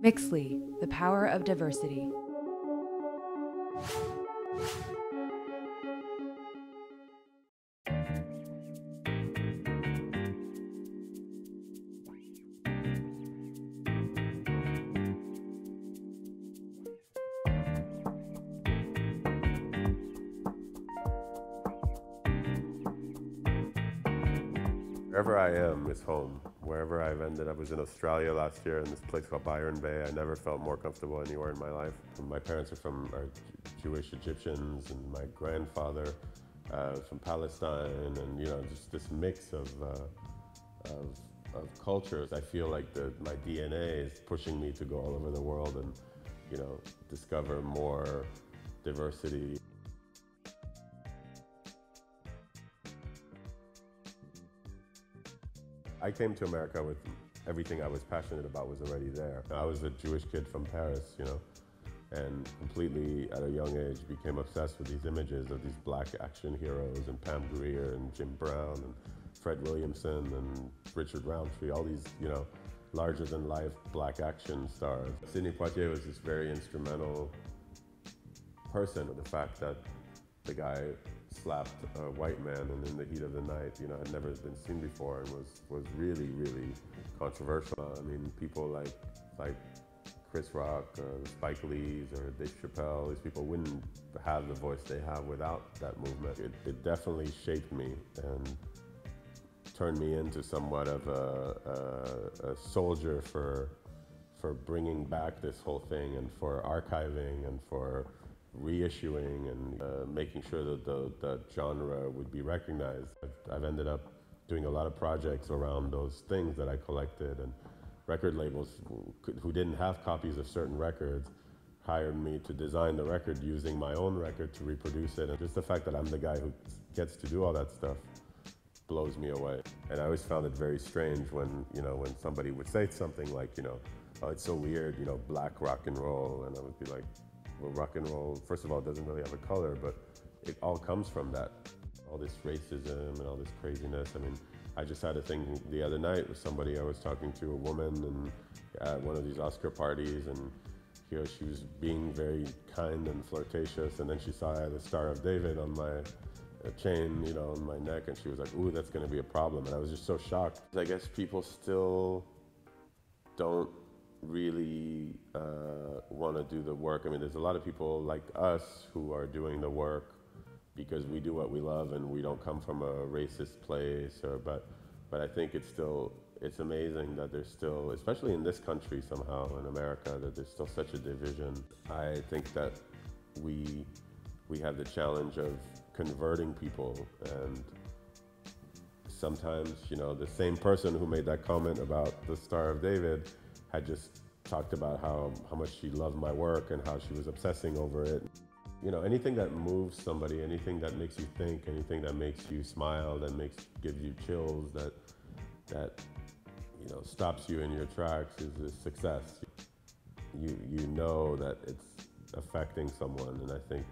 Mixly, the power of diversity. Wherever I am is home. Wherever I've ended, I was in Australia last year in this place called Byron Bay. I never felt more comfortable anywhere in my life. My parents are Jewish Egyptians, and my grandfather is from Palestine, and just this mix of cultures. I feel like my DNA is pushing me to go all over the world and discover more diversity. I came to America with everything I was passionate about was already there. I was a Jewish kid from Paris, and completely at a young age became obsessed with these images of these black action heroes and Pam Grier and Jim Brown and Fred Williamson and Richard Roundtree, all these, larger than life black action stars. Sidney Poitier was this very instrumental person. The fact that the guy slapped a white man and in the heat of the night, had never been seen before and was really, really controversial. I mean, people like Chris Rock or Spike Lee's or Dave Chappelle, these people wouldn't have the voice they have without that movement. It definitely shaped me and turned me into somewhat of a soldier for bringing back this whole thing and for archiving and for reissuing and making sure that the genre would be recognized. I've ended up doing a lot of projects around those things that I collected, and record labels who didn't have copies of certain records hired me to design the record using my own record to reproduce it. And just the fact that I'm the guy who gets to do all that stuff blows me away. And I always found it very strange when somebody would say something like, oh, it's so weird, black rock and roll, and I would be like, well, rock and roll, first of all, doesn't really have a color, but it all comes from that. All this racism and all this craziness. I mean, I just had a thing the other night with somebody. I was talking to a woman and at one of these Oscar parties, and she was being very kind and flirtatious, and then she saw I had a Star of David on my chain, on my neck, and she was like, ooh, that's gonna be a problem. And I was just so shocked. I guess people still don't really want to do the work. I mean, there's a lot of people like us who are doing the work because we do what we love and we don't come from a racist place, but I think it's amazing that there's still, especially in this country somehow, in America, that there's still such a division. I think that we have the challenge of converting people, and sometimes, the same person who made that comment about the Star of David had just talked about how much she loved my work and how she was obsessing over it. Anything that moves somebody, anything that makes you think, anything that makes you smile, that gives you chills, that stops you in your tracks is a success. You know that it's affecting someone, and I think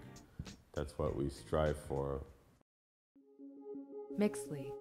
that's what we strive for. Mixly.